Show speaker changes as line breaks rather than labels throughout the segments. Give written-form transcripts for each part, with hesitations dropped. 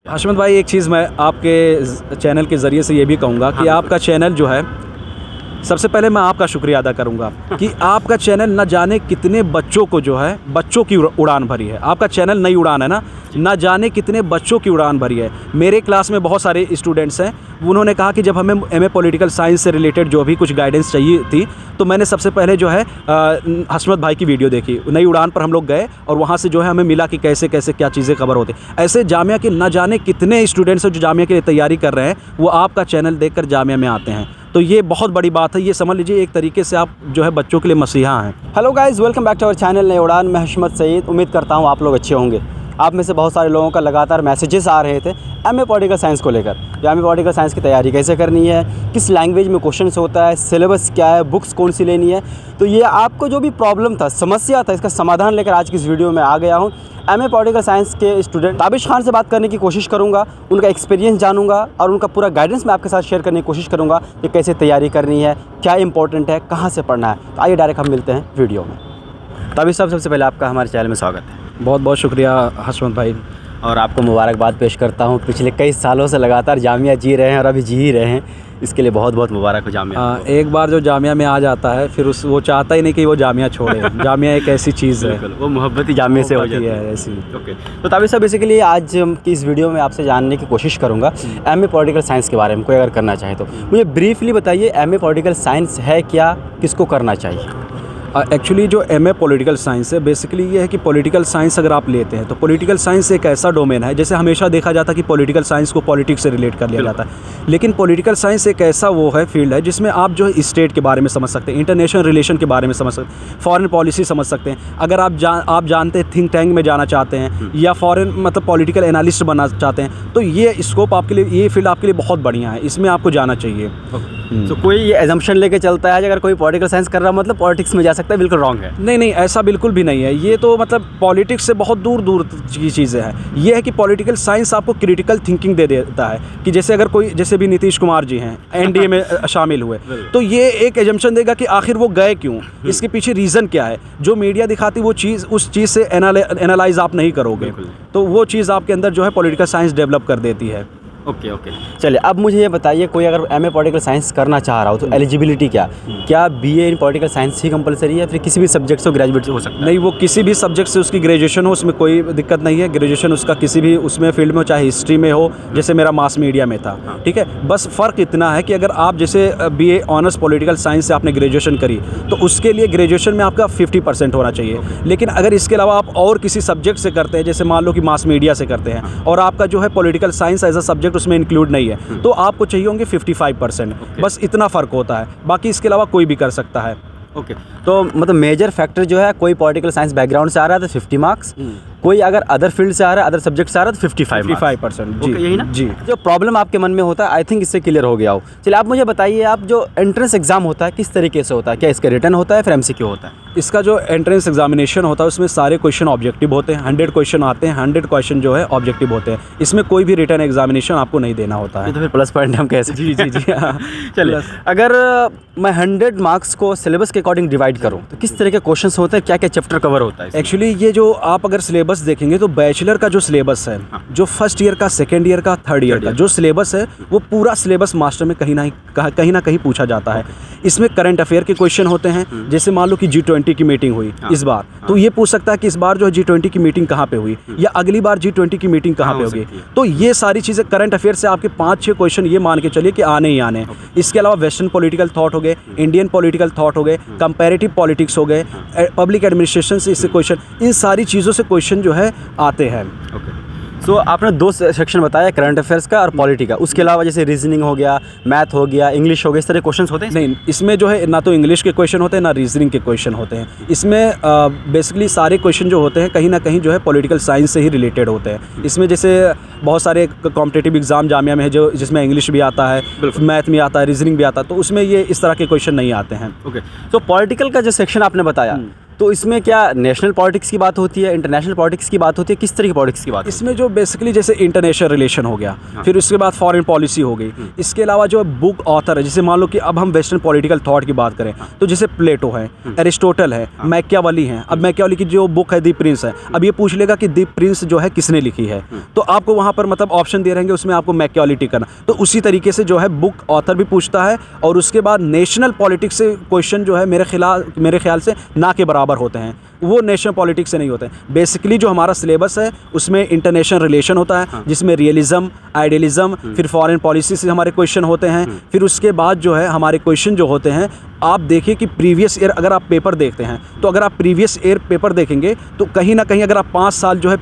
हशमत भाई, एक चीज़ मैं आपके चैनल के ज़रिए से ये भी कहूँगा कि आपका चैनल जो है, सबसे पहले मैं आपका शुक्रिया अदा करूँगा कि आपका चैनल न जाने कितने बच्चों को जो है बच्चों की उड़ान भरी है। आपका चैनल नई उड़ान है ना जाने कितने बच्चों की उड़ान भरी है। मेरे क्लास में बहुत सारे स्टूडेंट्स हैं, उन्होंने कहा कि जब हमें एमए पॉलिटिकल साइंस से रिलेटेड जो भी कुछ गाइडेंस चाहिए थी, तो मैंने सबसे पहले जो है हशमत भाई की वीडियो देखी। नई उड़ान पर हम लोग गए और वहाँ से जो है हमें मिला कि कैसे कैसे क्या चीज़ें खबर होती। ऐसे जामिया के न जाने कितने स्टूडेंट्स हैं जो जामिया के लिए तैयारी कर रहे हैं, वो आपका चैनल देखकर जामिया में आते हैं। तो ये बहुत बड़ी बात है। ये समझ लीजिए एक तरीके से आप जो है बच्चों के लिए मसीहा हैं।
Hello guys, welcome back to our channel Nai Udaan. मैं हशमत सईद। उम्मीद करता हूँ आप लोग अच्छे होंगे। आप में से बहुत सारे लोगों का लगातार मैसेजेस आ रहे थे एमए पॉलिटिकल साइंस को लेकर। एमए पॉलिटिकल साइंस की तैयारी कैसे करनी है, किस लैंग्वेज में क्वेश्चंस होता है, सिलेबस क्या है, बुक्स कौन सी लेनी है। तो ये आपको जो भी प्रॉब्लम था, समस्या था, इसका समाधान लेकर आज की इस वीडियो में आ गया हूँ। एमए पॉलिटिकल साइंस के स्टूडेंट ताबिश खान से बात करने की कोशिश करूँगा, उनका एक्सपीरियंस जानूँगा और उनका पूरा गाइडेंस मैं आपके साथ शेयर करने की कोशिश करूँगा कि कैसे तैयारी करनी है, क्या इंपॉर्टेंट है, कहाँ से पढ़ना है। तो आइए डायरेक्ट हम मिलते हैं वीडियो में। ताबिश साहब, सबसे पहले आपका हमारे चैनल में स्वागत है।
बहुत बहुत शुक्रिया हशमत भाई,
और आपको मुबारकबाद पेश करता हूँ। पिछले कई सालों से लगातार जामिया जी रहे हैं और अभी जी ही रहे हैं, इसके लिए बहुत बहुत मुबारक हो जामिया।
एक बार जो जामिया में आ जाता है फिर वो चाहता ही नहीं कि वो जामिया छोड़े। जामिया एक ऐसी चीज़ है,
वो मोहब्बत ही जामिया से हो जाती है
ऐसी।
ओके, तो ताबिश साहब, बेसिकली आज की इस वीडियो में आपसे जानने की कोशिश करूँगा एमए पॉलिटिकल साइंस के बारे में। कोई अगर करना चाहे तो मुझे ब्रीफली बताइए, एमए पॉलिटिकल साइंस है क्या, किसको करना चाहिए?
एक्चुअली जो एमए पॉलिटिकल साइंस है, बेसिकली ये है कि पॉलिटिकल साइंस अगर आप लेते हैं तो पॉलिटिकल साइंस एक ऐसा डोमेन है, जैसे हमेशा देखा जाता है कि पॉलिटिकल साइंस को पॉलिटिक्स से रिलेट कर लिया जाता है, लेकिन पॉलिटिकल साइंस एक ऐसा वो है फील्ड है जिसमें आप जो है स्टेट के बारे में समझ सकते हैं, इंटरनेशनल रिलेशन के बारे में समझ सकते हैं, फॉरेन पॉलिसी समझ सकते हैं। अगर आप जानते हैं थिंक टैंक में जाना चाहते हैं या फॉरेन मतलब पॉलिटिकल एनालिस्ट बनना चाहते हैं, तो ये स्कोप आपके लिए, ये फील्ड आपके लिए बहुत बढ़िया है, इसमें आपको जाना चाहिए।
तो कोई ये एजम्पशन लेके चलता है अगर कोई पॉलिटिकल साइंस कर रहा है मतलब पॉलिटिक्स में जा सकता है, बिल्कुल रॉन्ग है।
नहीं, ऐसा बिल्कुल भी नहीं है। ये तो मतलब पॉलिटिक्स से बहुत दूर की चीज़ें हैं। ये है कि पॉलिटिकल साइंस आपको क्रिटिकल थिंकिंग दे देता है कि जैसे अगर कोई, जैसे भी नीतीश कुमार जी हैं एनडीए में शामिल हुए, तो ये एक एजम्पशन देगा कि आखिर वो गए क्यों, इसके पीछे रीज़न क्या है। जो मीडिया दिखाती वो चीज़, उस चीज़ से एनालाइज आप नहीं करोगे, तो वो चीज़ आपके अंदर जो है पॉलिटिकल साइंस डेवलप कर देती है।
ओके, चलिए अब मुझे ये बताइए, कोई अगर एमए पॉलिटिकल साइंस करना चाह रहा हो तो एलिजिबिलिटी क्या बीए इन पॉलिटिकल साइंस ही कंपलसरी है, फिर किसी भी सब्जेक्ट से ग्रेजुएट हो सकता है?
नहीं, वो किसी भी सब्जेक्ट से उसकी ग्रेजुएशन हो, उसमें कोई दिक्कत नहीं है। ग्रेजुएशन उसका किसी भी उसमें फील्ड में हो, चाहे हिस्ट्री में हो, जैसे मेरा मास मीडिया में था, ठीक है। बस फ़र्क इतना है कि अगर आप जैसे बीए ऑनर्स पॉलिटिकल साइंस से आपने ग्रेजुएशन करी, तो उसके लिए ग्रेजुएशन में आपका 50% होना चाहिए। लेकिन अगर इसके अलावा आप और किसी सब्जेक्ट से करते हैं, जैसे मान लो कि मास मीडिया से करते हैं और आपका जो है political science as a subject उसमें इंक्लूड नहीं है, तो आपको चाहिए होंगे 55%। बस इतना फ़र्क होता है, बाकी इसके अलावा कोई भी कर सकता है।
ओके, तो मतलब मेजर फैक्टर जो है, कोई पॉलिटिकल साइंस बैकग्राउंड से आ रहा है तो 50 मार्क्स, कोई अगर अदर फील्ड से आ रहा है, अदर सब्जेक्ट से आ रहा है तो 55%। जी,
यही ना
जी। जो प्रॉब्लम आपके मन में होता है, आई थिंक इससे क्लियर हो गया हो। चलिए आप मुझे बताइए, आप जो एंट्रेंस एग्जाम होता है किस तरीके से होता है? क्या इसका रिटर्न होता है, फिर एमसीक्यू होता है?
इसका जो एंट्रेंस एग्जामिनेशन होता है उसमें सारे क्वेश्चन ऑब्जेक्टिव होते हैं। 100 क्वेश्चन आते हैं, 100 क्वेश्चन जो है ऑब्जेक्टिव होते हैं। इसमें कोई भी रिटर्न एग्जामिनेशन आपको नहीं देना होता है।
तो फिर प्लस पॉइंट हम कैसे?
जी।
चलिए, अगर मैं 100 मार्क्स को सिलेबस के अकॉर्डिंग डिवाइड करूँ तो किस तरह के क्वेश्चंस होते हैं, क्या क्या चैप्टर कवर होता है?
एक्चुअली ये जो आप अगर सिलेबस देखेंगे तो बैचलर का जो सिलेबस है, जो फर्स्ट ईयर का, सेकेंड ईयर का, थर्ड ईयर का जो सिलेबस है, वो पूरा सिलेबस मास्टर में कहीं ना कहीं पूछा जाता है। इसमें करंट अफेयर के क्वेश्चन होते हैं, जैसे मान लो कि G20 की मीटिंग हुई इस बार, तो ये पूछ सकता है कि इस बार जो है G20 की मीटिंग कहाँ पे हुई, या अगली बार G20 की मीटिंग कहाँ पे होगी। तो ये सारी चीज़ें करंट अफेयर से आपके 5-6 क्वेश्चन ये मान के चलिए कि आने ही आने। इसके अलावा वेस्टर्न पॉलिटिकल थॉट हो गए, इंडियन पॉलिटिकल थॉट हो गए, कंपैरेटिव पॉलिटिक्स हो गए, पब्लिक एडमिनिस्ट्रेशन से इससे क्वेश्चन, इन सारी चीज़ों से क्वेश्चन जो है आते हैं।
सो आपने 2 सेक्शन बताया, करंट अफेयर्स का और पॉलिटी का। उसके अलावा जैसे रीजनिंग हो गया, मैथ हो गया, इंग्लिश हो गया, इस तरह क्वेश्चंस होते हैं?
नहीं, इसमें जो है ना तो इंग्लिश के क्वेश्चन होते हैं ना रीजनिंग के क्वेश्चन होते हैं। इसमें बेसिकली सारे क्वेश्चन जो होते हैं कहीं ना कहीं जो है पॉलिटिकल साइंस से ही रिलेटेड होते हैं। इसमें जैसे बहुत सारे कॉम्पिटिटिव एग्जाम जामिया में है जिसमें इंग्लिश भी आता है, मैथ भी आता है, रीजनिंग भी आता है, तो उसमें ये इस तरह के क्वेश्चन नहीं आते हैं।
ओके, तो पॉलिटिकल का जो सेक्शन आपने बताया, तो इसमें क्या नेशनल पॉलिटिक्स की बात होती है, इंटरनेशनल पॉलिटिक्स की बात होती है, किस तरह की पॉलिटिक्स की बात होती
इसमें जो बेसिकली जैसे इंटरनेशनल रिलेशन हो गया, फिर उसके बाद फॉरेन पॉलिसी हो गई, इसके अलावा जो बुक ऑथर है, जैसे मान लो कि अब हम वेस्टर्न पॉलिटिकल थॉट की बात करें तो जैसे प्लेटो है, एरिस्टोटल है, मैकियावेली है। अब मैकियावेली की जो बुक है दी प्रिंस है, अब ये पूछ लेगा कि दी प्रिंस जो है किसने लिखी है, तो आपको वहाँ पर मतलब ऑप्शन दे रहेंगे, उसमें आपको मैकियावेली टिक करना। तो उसी तरीके से जो है बुक ऑथर भी पूछता है, और उसके बाद नेशनल पॉलिटिक्स से क्वेश्चन जो है मेरे ख्याल से ना के बराबर होते हैं, वो नेशनल पॉलिटिक्स से नहीं होते हैं। बेसिकली जो हमारा सिलेबस है उसमें इंटरनेशनल रिलेशन होता है, जिसमें रियलिज्म, आइडियलिज्म, फिर फॉरेन पॉलिसी से हमारे क्वेश्चन होते हैं। फिर उसके बाद जो है हमारे क्वेश्चन जो होते हैं, आप देखिए कि प्रीवियस ईयर अगर आप पेपर देखते हैं, तो अगर आप प्रीवियस ईयर पेपर देखेंगे तो कहीं ना कहीं अगर आप 5 साल जो है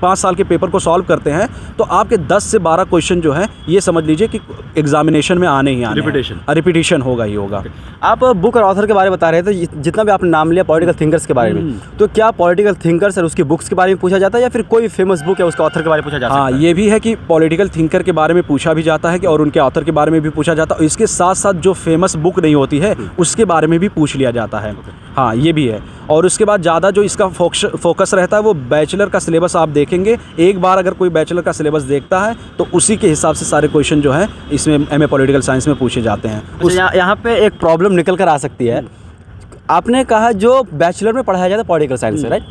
5 साल के पेपर को सॉल्व करते हैं तो आपके 10 से 12 क्वेश्चन जो है ये समझ लीजिए कि एग्जामिनेशन में आने ही आने, रिपीटिशन होगा ही होगा।
आप बुक और ऑथर के बारे में बता रहे थे, जितना भी आपने नाम लिया पॉलिटिकल थिंकर्स के बारे में, तो क्या पॉलिटिकल थिंकर्स और उसकी बुक्स के बारे में पूछा जाता है, या फिर कोई फेमस बुक है उसका ऑथर के बारे में पूछा जाता है?
हाँ, ये भी है कि पॉलिटिकल थिंकर के बारे में पूछा भी जाता है कि, और उनके ऑथर के बारे में भी पूछा जाता है। इसके साथ साथ जो फेमस बुक नहीं होती है उसके बारे में भी पूछ लिया जाता है। हाँ, ये भी है। और उसके बाद ज़्यादा जो इसका फोकस रहता है वो बैचलर का सिलेबस आप देखेंगे। एक बार अगर कोई बैचलर का सिलेबस देखता है तो उसी के हिसाब से सारे क्वेश्चन जो है इसमें एमए पॉलिटिकल साइंस में पूछे जाते हैं।
यहाँ पे एक प्रॉब्लम निकल कर आ सकती है। आपने कहा जो बैचलर में पढ़ाया जाता है पॉलिटिकल साइंस से, राइट?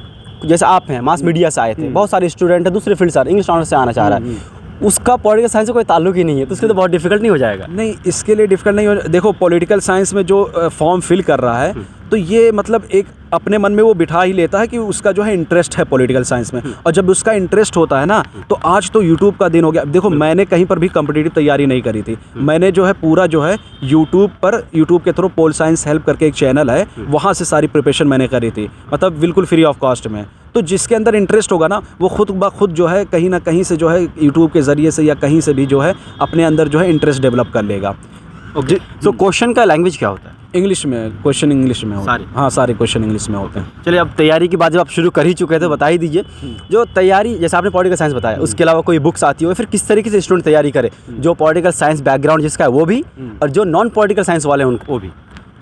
जैसे आप हैं, मास मीडिया से आए थे, बहुत सारे स्टूडेंट हैं दूसरे फील्ड से, इंग्लिश ऑनर्स से आना चाह रहा है, उसका पॉलिटिकल साइंस से कोई ताल्लुक ही नहीं है, तो उसके लिए तो बहुत डिफिकल्ट नहीं हो जाएगा?
नहीं, इसके लिए डिफिकल्ट नहीं हो। देखो, पॉलिटिकल साइंस में जो फॉर्म फिल कर रहा है तो ये मतलब एक अपने मन में वो बिठा ही लेता है कि उसका जो है इंटरेस्ट है पॉलिटिकल साइंस में, और जब उसका इंटरेस्ट होता है ना, तो आज तो यूट्यूब का दिन हो गया। देखो, मैंने कहीं पर भी कॉम्पिटिटिव तैयारी नहीं करी थी, मैंने जो है पूरा जो है यूट्यूब के थ्रू पोल साइंस हेल्प करके एक चैनल है, वहाँ से सारी प्रिपरेशन मैंने करी थी, मतलब बिल्कुल फ्री ऑफ कॉस्ट में। तो जिसके अंदर इंटरेस्ट होगा ना, वो खुद ब खुद जो है कहीं ना कहीं से जो है यूट्यूब के ज़रिए से या कहीं से भी जो है अपने अंदर जो है इंटरेस्ट डेवलप कर लेगा।
तो क्वेश्चन का लैंग्वेज क्या होता है?
इंग्लिश में, क्वेश्चन इंग्लिश में होते हैं। हाँ, सारे क्वेश्चन इंग्लिश में होते हैं।
चलिए, अब तैयारी की बात जब आप शुरू कर ही चुके थे तो बता ही दीजिए, जो तैयारी जैसे आपने पॉलिटिकल साइंस बताया, उसके अलावा कोई बुक्स आती हो, फिर किस तरीके से स्टूडेंट तैयारी करे, जो पॉलिटिकल साइंस बैकग्राउंड जिसका है वो भी, और जो नॉन पॉलिटिकल साइंस वाले हैं उनको वो भी?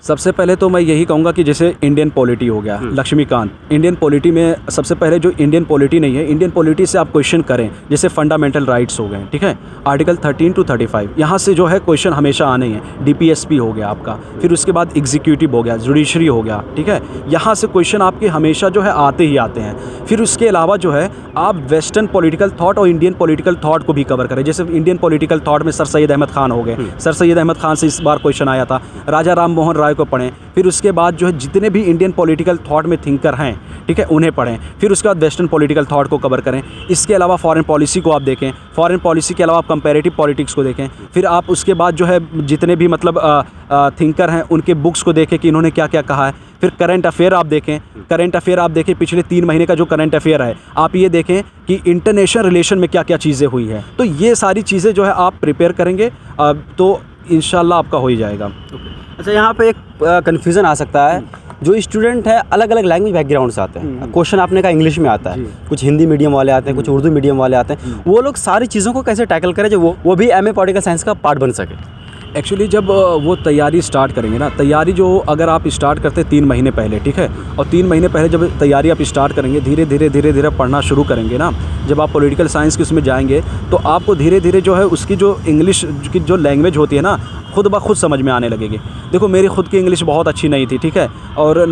सबसे पहले तो मैं यही कहूँगा कि जैसे इंडियन पॉलिटी हो गया, लक्ष्मीकांत, इंडियन पॉलिटी में सबसे पहले जो इंडियन पॉलिटी नहीं है, इंडियन पॉलिटी से आप क्वेश्चन करें, जैसे फंडामेंटल राइट्स हो गए, ठीक है, आर्टिकल 13 to 35, यहाँ से जो है क्वेश्चन हमेशा आने ही हैं। डीपीएसपी हो गया आपका, फिर उसके बाद एग्जीक्यूटिव हो गया, जुडिशरी हो गया, ठीक है, यहाँ से क्वेश्चन आपके हमेशा जो है आते ही आते हैं। फिर उसके अलावा जो है आप वेस्टर्न पॉलिटिकल थॉट और इंडियन पॉलिटिकल थॉट को भी कवर करें। जैसे इंडियन पॉलिटिकल थॉट में सर सैयद अहमद खान हो गए, सर सैयद अहमद खान से इस बार क्वेश्चन आया था, राजा राम मोहन राय को पढ़ें। फिर उसके बाद जो है जितने भी इंडियन पॉलिटिकल थॉट में थिंकर हैं, ठीक है, उन्हें पढ़ें। फिर उसके बाद वेस्टर्न पॉलिटिकल थॉट को कवर करें। इसके अलावा फॉरेन पॉलिसी को आप देखें, फॉरेन पॉलिसी के अलावा आप कंपैरेटिव पॉलिटिक्स को देखें। फिर आप उसके बाद जो है जितने भी मतलब थिंकर हैं उनके बुक्स को देखें कि इन्होंने क्या क्या कहा है। फिर करंट अफेयर आप देखें, पिछले 3 महीने का जो करंट अफेयर है आप ये देखें कि इंटरनेशनल रिलेशन में क्या क्या चीज़ें हुई है। तो ये सारी चीज़ें जो है आप प्रिपेयर करेंगे तो इंशाल्लाह आपका हो ही जाएगा।
अच्छा, यहाँ पे एक कन्फ्यूज़न आ सकता है, जो स्टूडेंट है अलग अलग लैंग्वेज बैकग्राउंड से आते हैं, क्वेश्चन आपने कहा इंग्लिश में आता है, कुछ हिंदी मीडियम वाले आते हैं, कुछ उर्दू मीडियम वाले आते हैं, वो लोग सारी चीज़ों को कैसे टैकल करें जो वो भी एमए पॉलिटिकल साइंस का पार्ट बन सके?
एक्चुअली जब वो तैयारी स्टार्ट करेंगे ना, तैयारी जो अगर आप स्टार्ट करते हैं 3 महीने पहले, ठीक है, और 3 महीने पहले जब तैयारी आप स्टार्ट करेंगे, धीरे धीरे पढ़ना शुरू करेंगे ना, जब आप पॉलिटिकल साइंस की उसमें जाएंगे तो आपको धीरे धीरे जो है उसकी जो इंग्लिश की जो लैंग्वेज होती है ना, खुद ब खुद समझ में आने लगेगी। देखो, मेरी खुद की इंग्लिश बहुत अच्छी नहीं थी, ठीक है, और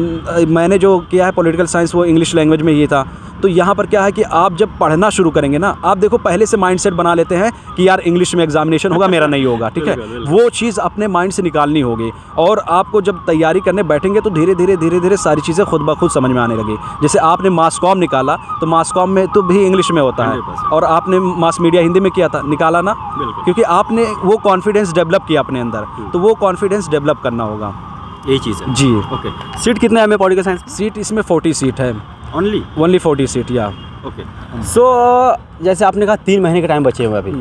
मैंने जो किया है पॉलिटिकल साइंस वो इंग्लिश लैंग्वेज में ये था। तो यहाँ पर क्या है कि आप जब पढ़ना शुरू करेंगे ना, आप देखो पहले से माइंडसेट बना लेते हैं कि यार इंग्लिश में एग्जामिनेशन होगा, मेरा नहीं होगा, ठीक है, वो चीज़ अपने माइंड से निकालनी होगी। और आपको जब तैयारी करने बैठेंगे तो धीरे धीरे सारी चीज़ें खुद ब खुद समझ में आने लगी। जैसे आपने मास कॉम निकाला तो मास कॉम में तो भी इंग्लिश में होता है, और आपने मास मीडिया हिंदी में किया था, निकाला ना, क्योंकि आपने वो कॉन्फिडेंस डेवलप किया अपने अंदर, तो वो कॉन्फिडेंस डेवलप करना होगा।
यही चीज़ है
जी।
ओके, सीट कितने हैं एमए पॉलिटिकल साइंस?
सीट इसमें 40 सीट है। ओनली 40 सीट, या
ओके। सो जैसे आपने कहा 3 महीने का टाइम बचे हुए अभी,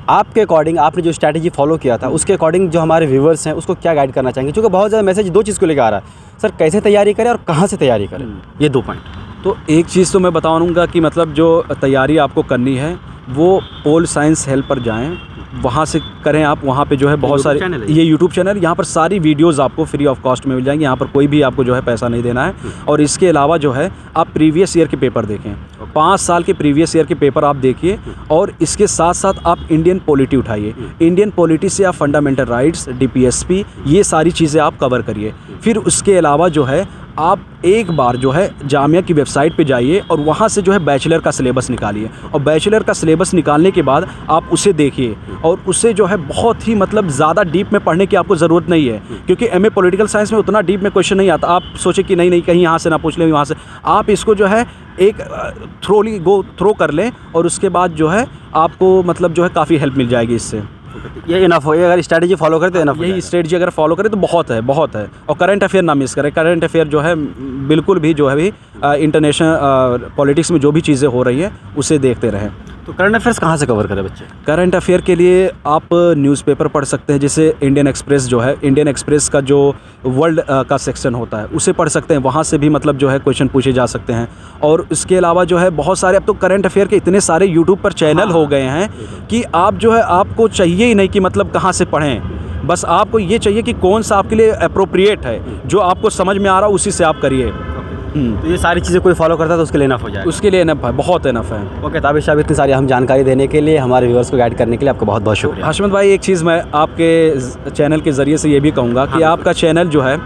आपके अकॉर्डिंग आपने जो स्ट्रैटेजी फॉलो किया था उसके अकॉर्डिंग जो हमारे व्यूवर्स हैं उसको क्या गाइड करना चाहेंगे? क्योंकि बहुत ज़्यादा मैसेज 2 चीज़ को लेकर आ रहा है, सर कैसे तैयारी करें और कहाँ से तैयारी करें, ये 2 पॉइंट।
तो एक चीज़ तो मैं बताऊँगा कि मतलब जो तैयारी आपको करनी है वो पोल साइंस हेल्प पर जाएं, वहाँ से करें आप। वहाँ पे जो है बहुत सारे
चैनल है
ये यूट्यूब चैनल, यहाँ पर सारी वीडियोस आपको फ्री ऑफ कॉस्ट में मिल जाएंगी। यहाँ पर कोई भी आपको जो है पैसा नहीं देना है। और इसके अलावा जो है आप प्रीवियस ईयर के पेपर देखें, 5 साल के प्रीवियस ईयर के पेपर आप देखिए। और इसके साथ साथ आप इंडियन पॉलिटी उठाइए। इंडियन पॉलिटी से आप फंडामेंटल राइट्स, DPSP, ये सारी चीज़ें आप कवर करिए। फिर उसके अलावा जो है आप एक बार जो है जामिया की वेबसाइट पे जाइए और वहाँ से जो है बैचलर का सिलेबस निकालिए। और बैचलर का सिलेबस निकालने के बाद आप उसे देखिए और उससे जो है बहुत ही मतलब ज़्यादा डीप में पढ़ने की आपको ज़रूरत नहीं है, क्योंकि MA पॉलिटिकल साइंस में उतना डीप में क्वेश्चन नहीं आता। आप सोचे कि नहीं कहीं यहाँ से ना पूछ लें, वहाँ से आप इसको जो है एक थ्रो कर लें और उसके बाद जो है आपको मतलब जो है काफ़ी हेल्प मिल जाएगी इससे।
ये इनफ हो, ये अगर स्ट्रैटेजी फॉलो करते हैं इनफ।
यही स्ट्रेटजी अगर फॉलो करें तो बहुत है। और करंट अफेयर ना मिस करें। करंट अफेयर जो है बिल्कुल भी जो है भी इंटरनेशनल पॉलिटिक्स में जो भी चीज़ें हो रही हैं उसे देखते रहें।
तो करंट अफेयर्स कहाँ से कवर करें बच्चे?
करंट अफेयर के लिए आप न्यूज़पेपर पढ़ सकते हैं, जैसे इंडियन एक्सप्रेस जो है, इंडियन एक्सप्रेस का जो वर्ल्ड का सेक्शन होता है उसे पढ़ सकते हैं। वहाँ से भी मतलब जो है क्वेश्चन पूछे जा सकते हैं। और इसके अलावा जो है बहुत सारे अब तो करंट अफेयर के इतने सारे यूट्यूब पर चैनल हो गए हैं कि आप जो है आपको चाहिए ही नहीं कि मतलब कहाँ से पढ़ें, बस आपको ये चाहिए कि कौन सा आपके लिए अप्रोप्रिएट है, जो आपको समझ में आ रहा है उसी से आप करिए।
तो ये सारी चीज़ें कोई फॉलो करता है तो उसके लिए इनफ हो जाए।
उसके लिए इनफ है, बहुत इनफ है।
ओके ताबिश साहब, इतनी सारी हम जानकारी देने के लिए, हमारे व्यूअर्स को गाइड करने के लिए आपका बहुत बहुत शुक्रिया।
हशमत भाई, एक चीज़ मैं आपके चैनल के ज़रिए से ये भी कहूँगा कि आपका चैनल जो है,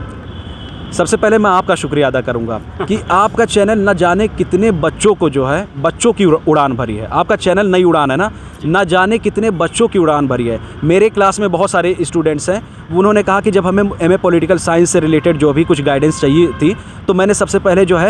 सबसे पहले मैं आपका शुक्रिया अदा करूंगा कि आपका चैनल न जाने कितने बच्चों को जो है बच्चों की उड़ान भरी है। आपका चैनल नई उड़ान है ना जाने कितने बच्चों की उड़ान भरी है। मेरे क्लास में बहुत सारे स्टूडेंट्स हैं, उन्होंने कहा कि जब हमें MA पॉलिटिकल साइंस से रिलेटेड जो भी कुछ गाइडेंस चाहिए थी तो मैंने सबसे पहले जो है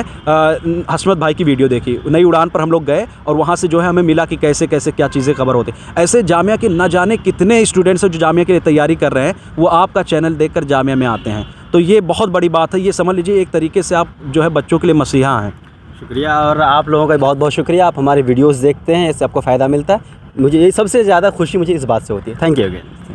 हशमत भाई की वीडियो देखी। नई उड़ान पर हम लोग गए और वहाँ से जो है हमें मिला कि कैसे कैसे क्या चीज़ें खबर होती। ऐसे जामिया के न जाने कितने स्टूडेंट्स हैं जो जामिया के लिए तैयारी कर रहे हैं, वो आपका चैनल देखकर जामिया में आते हैं। तो ये बहुत बड़ी बात है। ये समझ लीजिए एक तरीके से आप जो है बच्चों के लिए मसीहा हैं।
शुक्रिया, और आप लोगों का बहुत बहुत शुक्रिया। आप हमारे वीडियोस देखते हैं, इससे आपको फ़ायदा मिलता है। मुझे ये सबसे ज़्यादा खुशी मुझे इस बात से होती है। Thank you again.